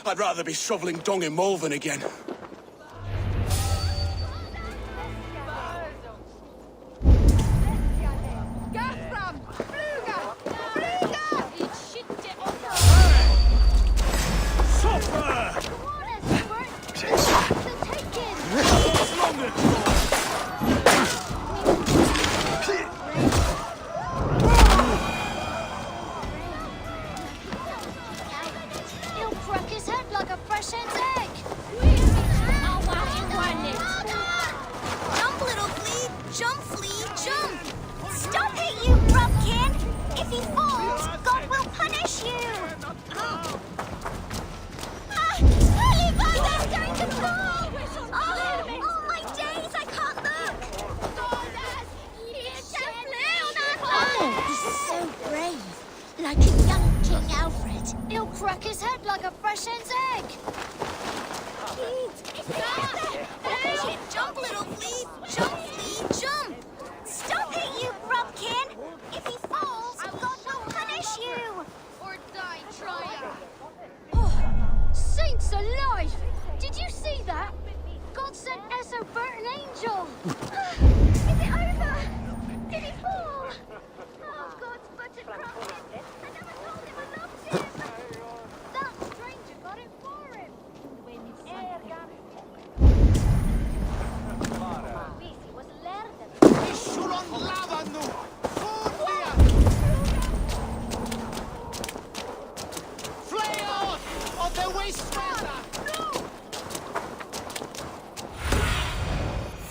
I'd rather be shoveling dung in Malvern again.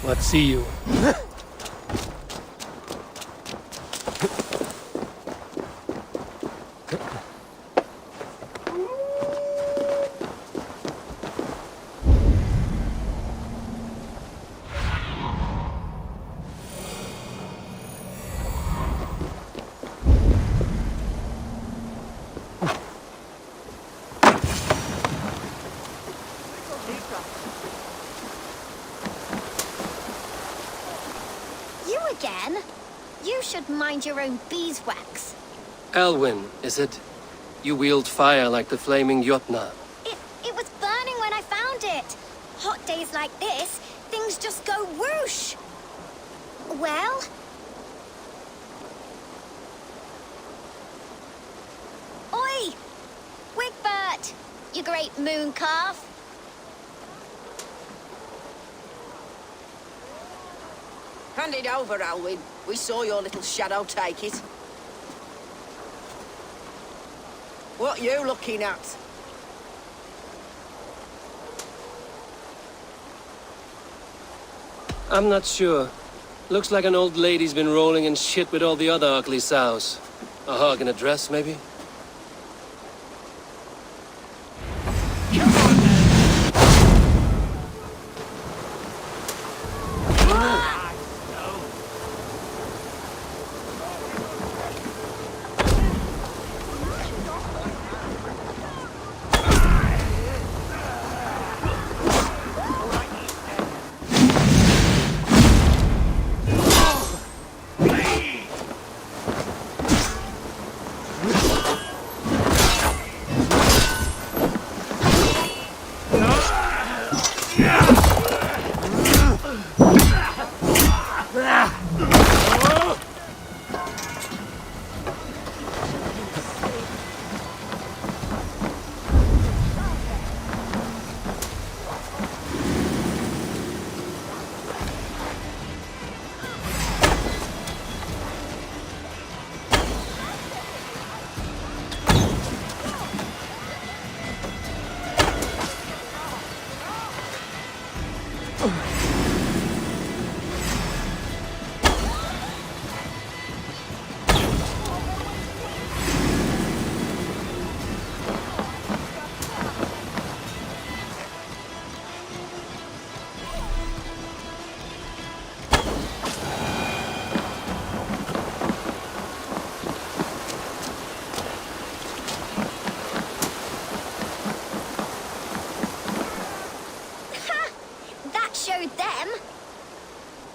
Let's see you. Mind your own beeswax. Elwyn, is it? You wield fire like the flaming Jotna. It was burning when I found it. Hot days like this, things just go whoosh. Well? Oi! Wigbert! You great moon calf. Hand it over, Alwyn. We saw your little shadow take it. What you looking at? I'm not sure. Looks like an old lady's been rolling in shit with all the other ugly sows. A hog in a dress, maybe?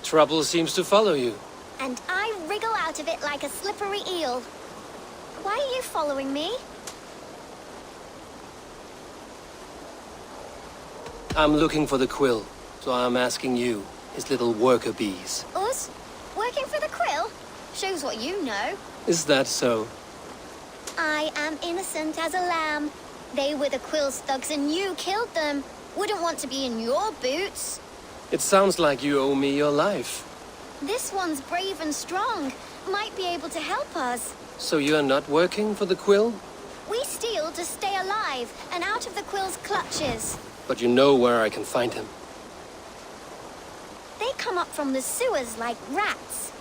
Trouble seems to follow you. And I wriggle out of it like a slippery eel. Why are you following me? I'm looking for the quill, so I'm asking you, his little worker bees. Us? Working for the quill? Shows what you know. Is that so? I am innocent as a lamb. They were the quill's thugs and you killed them. Wouldn't want to be in your boots. It sounds like you owe me your life. This one's brave and strong. Might be able to help us. So you're not working for the quill? We steal to stay alive and out of the quill's clutches. But you know where I can find him. They come up from the sewers like rats.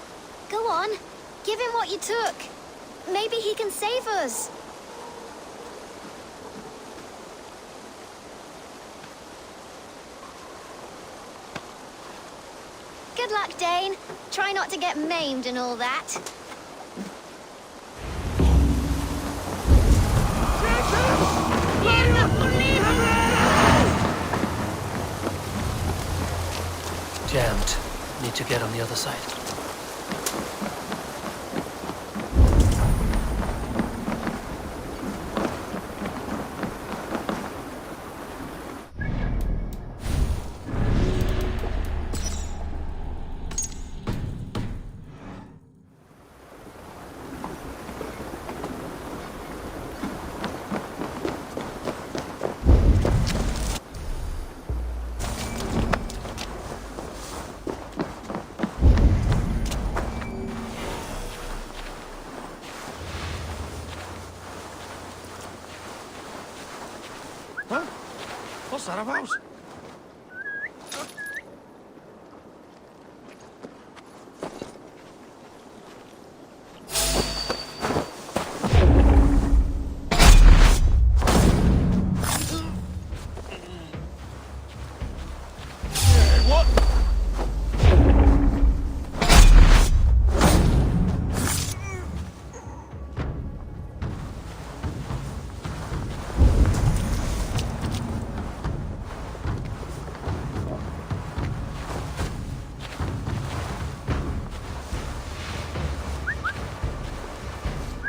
Go on, give him what you took. Maybe he can save us. Good luck, Dane. Try not to get maimed and all that. Jammed. Need to get on the other side. Huh? What's that about?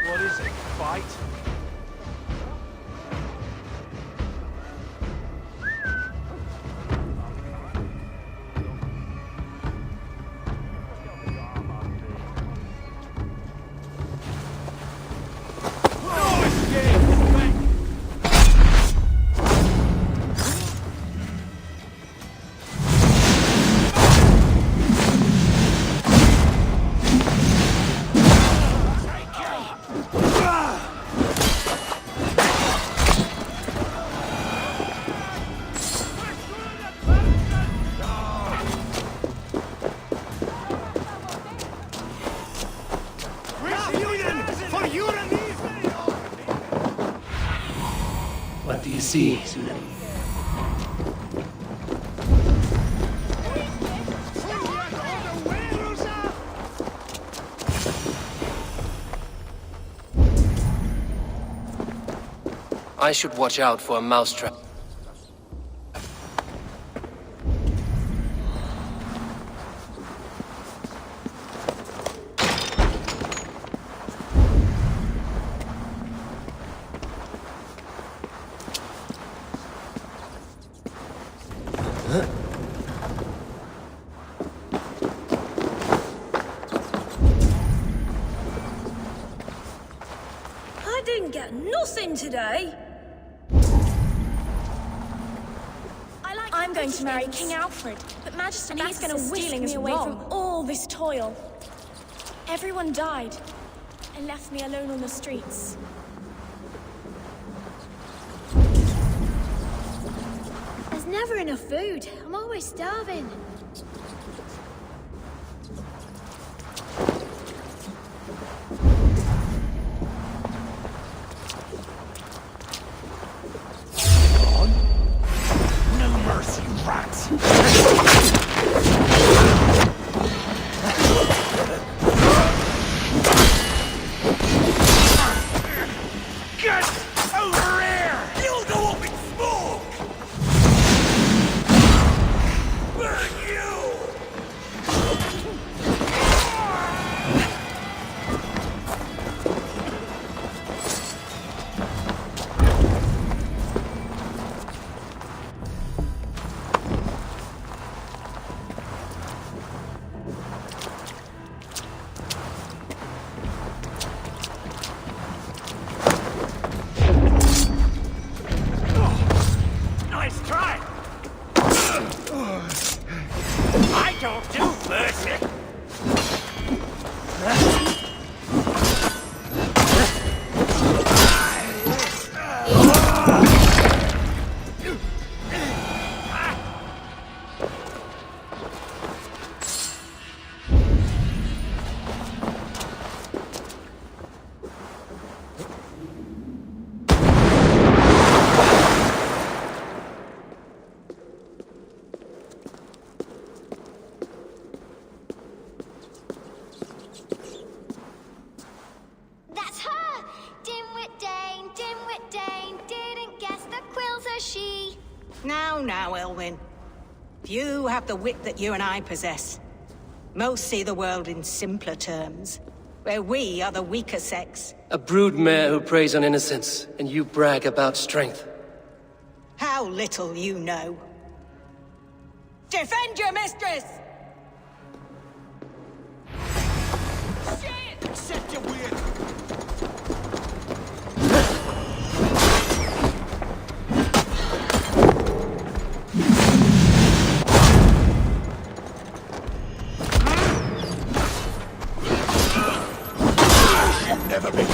What is it? Fight? What do you see? I should watch out for a mousetrap. I didn't get nothing today. I'm going to marry King Alfred, but Magister and he's going to whisk me away from all this toil. Everyone died and left me alone on the streets. There's never enough food. I'm always starving. No mercy, rats! Get over here! You'll go up in smoke! Burn you! Don't do mercy! That's her! Dimwit Dane, didn't guess the quill's a she. Now, Elwyn. Few have the wit that you and I possess. Most see the world in simpler terms, where we are the weaker sex. A broodmare who preys on innocence, and you brag about strength. How little you know. Defend your mistress! Accept your weird. Never been.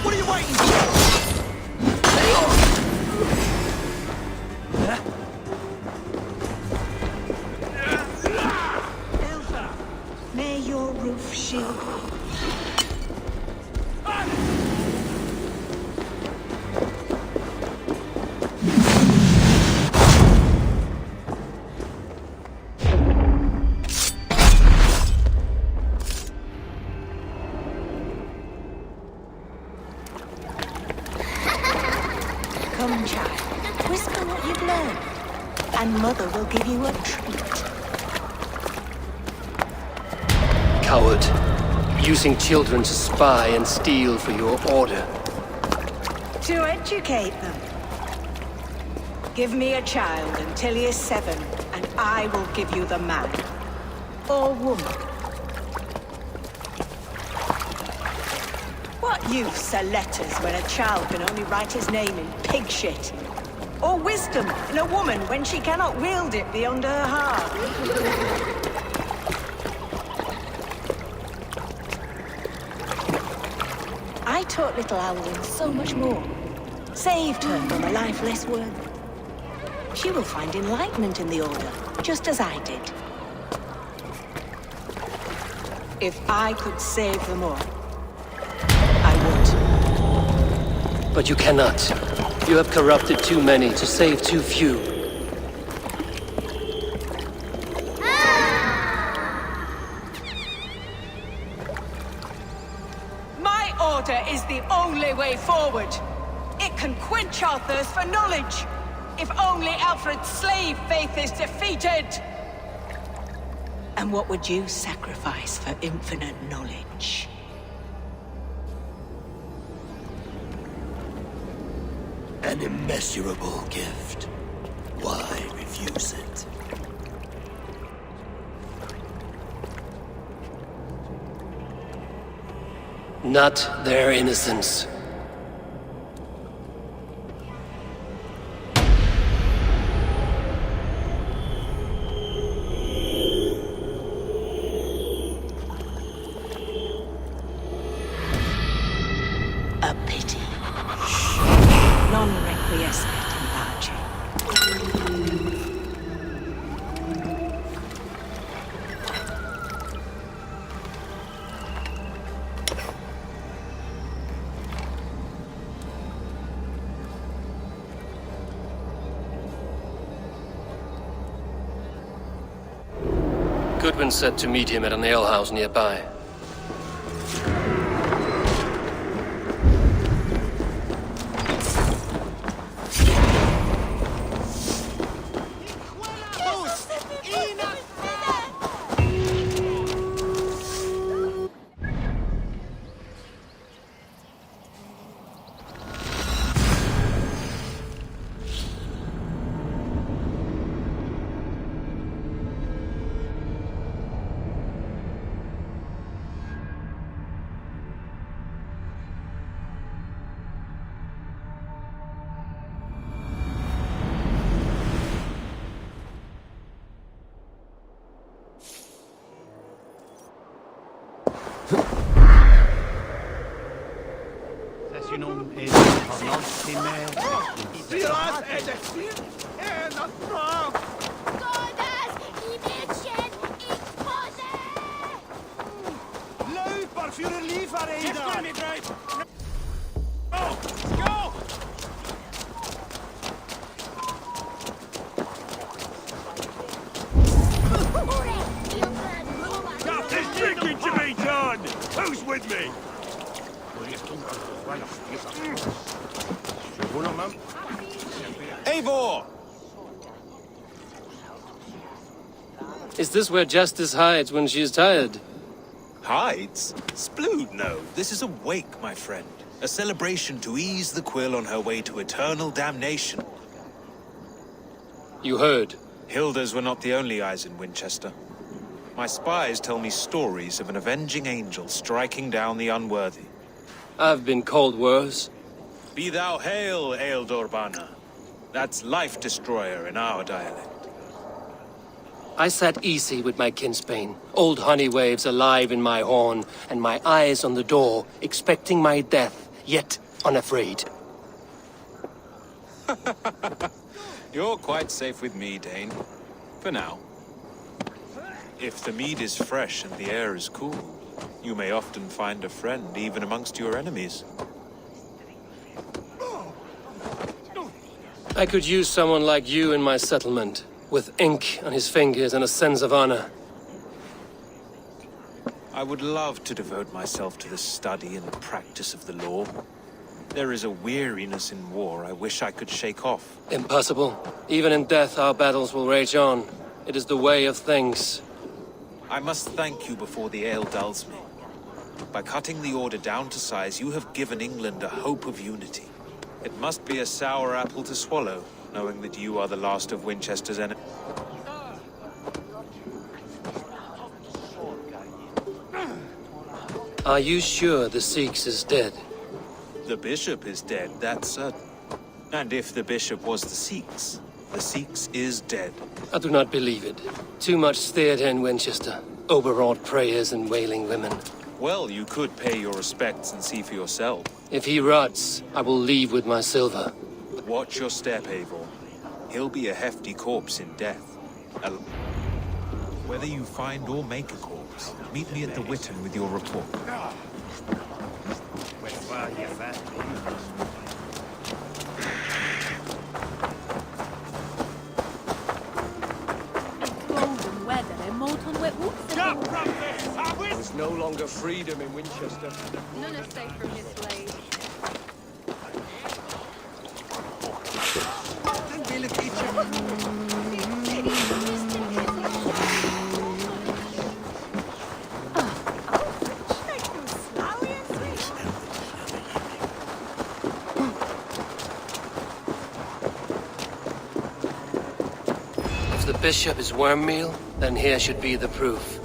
What are you waiting for? Elva, may your roof shield you. Come, child. Whisper what you've learned, and Mother will give you a treat. Coward. Using children to spy and steal for your order. To educate them. Give me a child until he is 7, and I will give you the man. Or woman. What use are letters when a child can only write his name in pig shit? Or wisdom in a woman when she cannot wield it beyond her heart? I taught little Alwyn so much more. Saved her from a life less worthy. She will find enlightenment in the Order, just as I did. If I could save them all, I would. But you cannot. You have corrupted too many to save too few. My Order is the only way forward. It can quench our thirst for knowledge. If only Alfred's slave faith is defeated. And what would you sacrifice for infinite knowledge? An immeasurable gift. Why refuse it? Not their innocence. A pity. Non requiescat in pace. Goodwin said to meet him at an alehouse nearby. Reginum est prononcime. Silas est ici, et notre frère. Lui par Führer Lieferräder! Go! Go! There's drinking to be done! Who's with me? Eivor! Is this where Justice hides when she is tired? Hides? Splood, no. This is a wake, my friend. A celebration to ease the quill on her way to eternal damnation. You heard. Hilda's were not the only eyes in Winchester. My spies tell me stories of an avenging angel striking down the unworthy. I've been called worse. Be thou hail, Ealdorbanna. That's Life Destroyer in our dialect. I sat easy with my kinsbane, old honey waves alive in my horn, and my eyes on the door, expecting my death, yet unafraid. You're quite safe with me, Dane. For now. If the mead is fresh and the air is cool, you may often find a friend even amongst your enemies. I could use someone like you in my settlement, with ink on his fingers and a sense of honor. I would love to devote myself to the study and practice of the law. There is a weariness in war I wish I could shake off. Impossible. Even in death, our battles will rage on. It is the way of things. I must thank you before the ale dulls me. By cutting the order down to size, you have given England a hope of unity. It must be a sour apple to swallow, knowing that you are the last of Winchester's enemies. Are you sure the Sikhs is dead? The bishop is dead, that's certain. And if the bishop was the Sikhs is dead. I do not believe it. Too much theater in Winchester. Overwrought prayers and wailing women. Well, you could pay your respects and see for yourself. If he rots, I will leave with my silver. Watch your step, Eivor. He'll be a hefty corpse in death. Whether you find or make a corpse, meet me at the Witten with your report. There's no longer freedom in Winchester. None are safe from his blade. If the bishop is worm meal, then here should be the proof.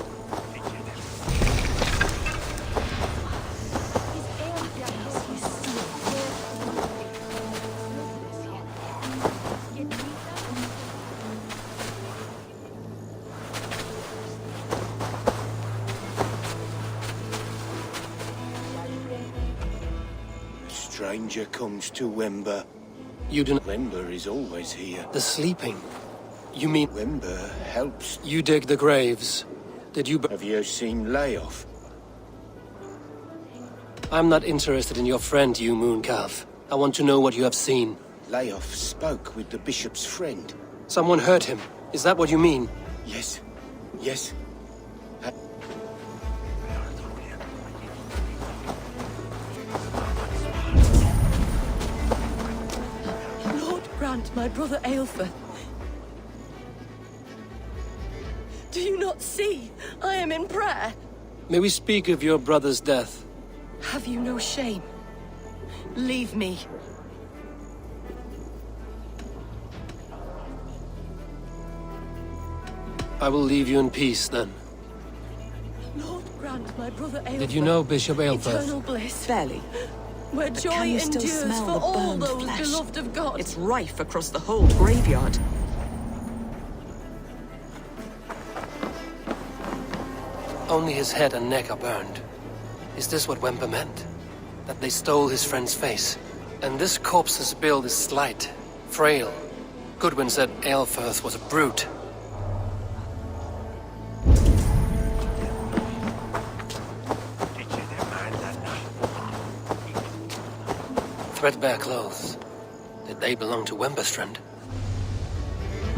Stranger comes to Wember. You do not... Wember is always here. The sleeping. You mean... Wember helps. You dig the graves. Did you... Have you seen Layoff? I'm not interested in your friend, you mooncalf. I want to know what you have seen. Layoff spoke with the bishop's friend. Someone hurt him. Is that what you mean? Yes. Yes. Lord grant my brother Aelfir. Do you not see? I am in prayer. May we speak of your brother's death? Have you no shame? Leave me. I will leave you in peace, then. Lord grant my brother Aelfir. Did you know Bishop Aelfir? Eternal bliss. Barely. Where But joy can you still endures smell for the all burned those flesh? beloved of God. It's rife across the whole graveyard. Only his head and neck are burned. Is this what Wemper meant? that they stole his friend's face. And this corpse's build is slight, frail. Goodwin said Aelfirth was a brute. Threadbare clothes. Did they belong to Wemberstrand?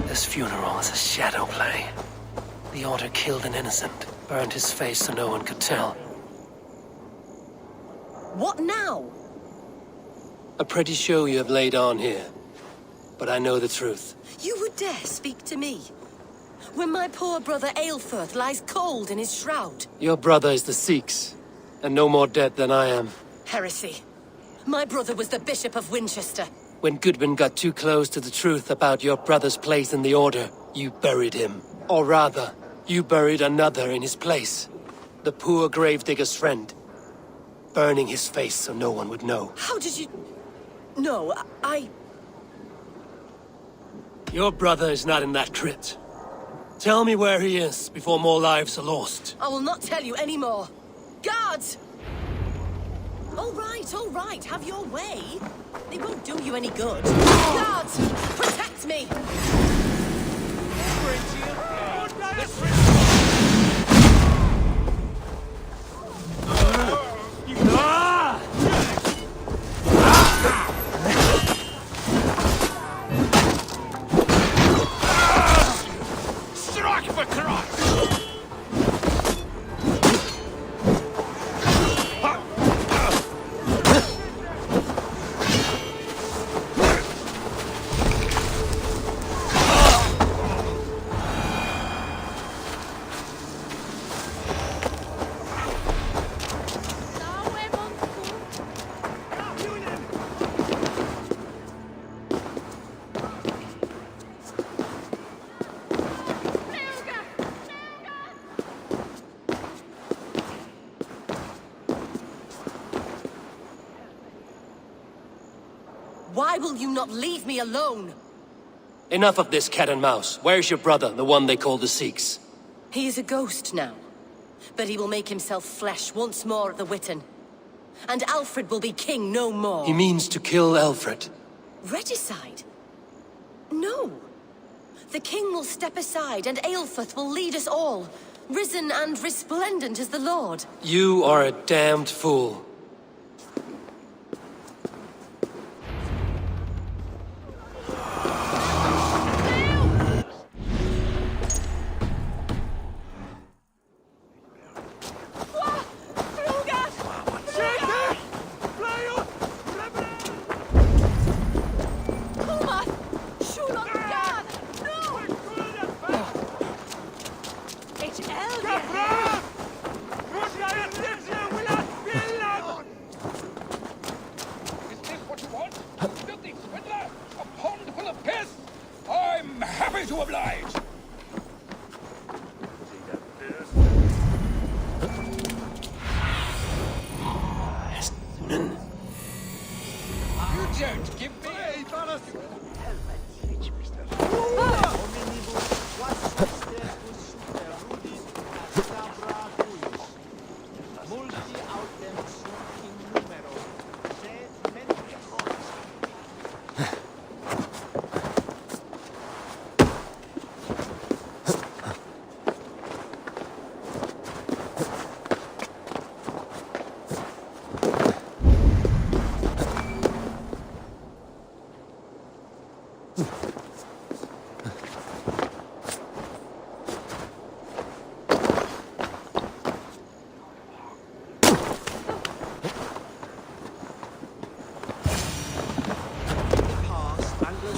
This funeral is a shadow play. The Order killed an innocent, burned his face so no one could tell. What now? A pretty show you have laid on here. But I know the truth. You would dare speak to me? When my poor brother Aelfirth lies cold in his shroud. Your brother is the Sikhs, and no more dead than I am. Heresy. My brother was the Bishop of Winchester. When Goodwin got too close to the truth about your brother's place in the Order, you buried him. Or rather, you buried another in his place. The poor gravedigger's friend. Burning his face so no one would know. How did you... No, I... Your brother is not in that crypt. Tell me where he is before more lives are lost. I will not tell you anymore. Guards! All right, have your way. They won't do you any good. Guards, protect me! Strike for Christ! Why will you not leave me alone? Enough of this cat and mouse. Where's your brother, the one they call the Sikhs? He is a ghost now. But he will make himself flesh once more at the Witten. And Alfred will be king no more. He means to kill Alfred. Regicide? No. The king will step aside and Aelfirth will lead us all. Risen and resplendent as the Lord. You are a damned fool.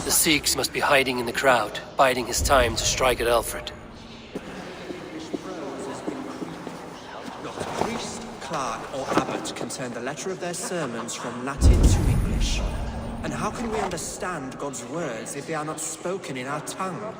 The Sikhs must be hiding in the crowd, biding his time to strike at Alfred. Not priest, clerk, or abbot can turn the letter of their sermons from Latin to English. And how can we understand God's words if they are not spoken in our tongue?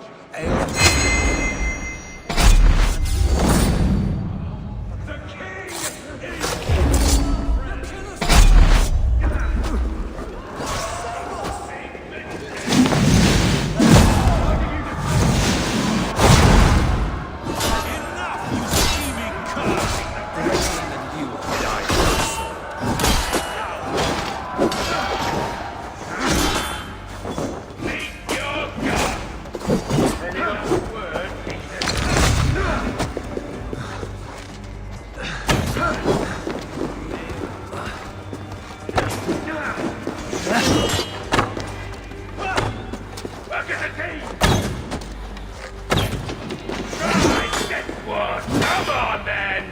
Come on, then!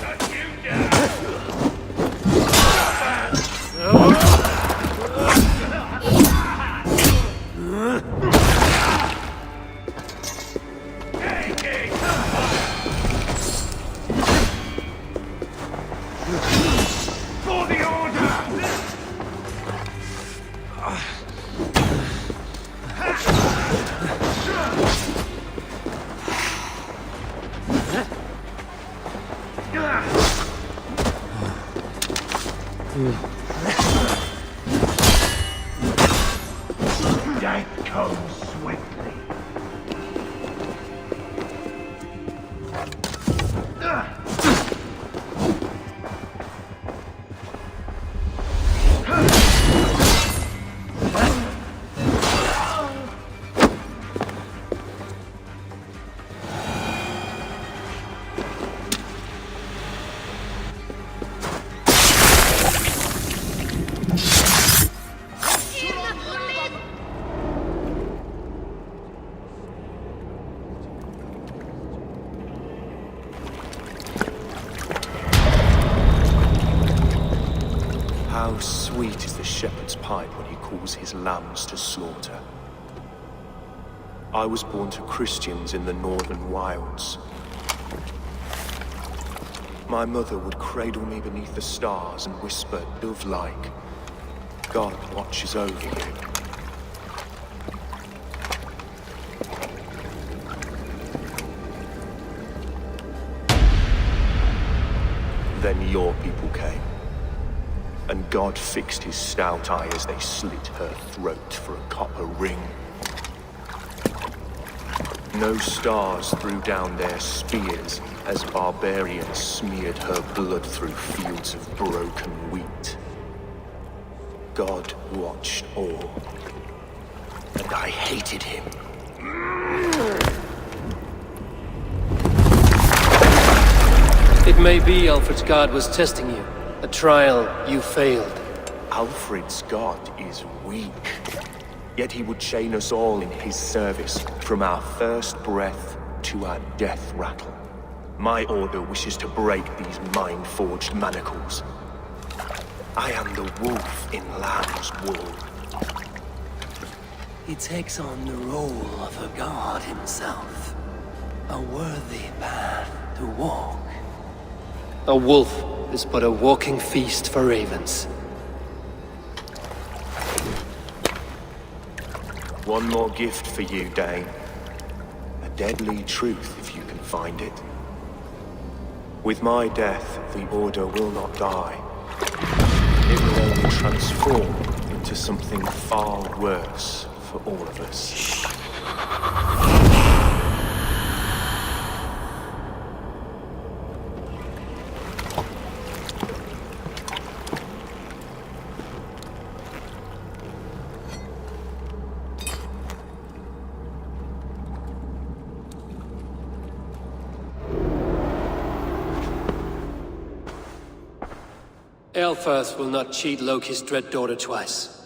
Don't you dare! For the order! Death comes swiftly. How sweet is the shepherd's pipe when he calls his lambs to slaughter. I was born to Christians in the northern wilds. My mother would cradle me beneath the stars and whisper, dove-like, God watches over you. Then your people came. And God fixed his stout eye as they slit her throat for a copper ring. No stars threw down their spears as barbarians smeared her blood through fields of broken wheat. God watched all, and I hated him. It may be Alfred's God was testing you. A trial you failed. Alfred's God is weak. Yet he would chain us all in his service, from our first breath to our death rattle. My order wishes to break these mind-forged manacles. I am the wolf in lamb's wool. He takes on the role of a god himself. A worthy path to walk. A wolf is but a walking feast for ravens. One more gift for you, Dane. A deadly truth, if you can find it. With my death, the Order will not die. It will only transform into something far worse for all of us. Aelfirth will not cheat Loki's dread daughter twice.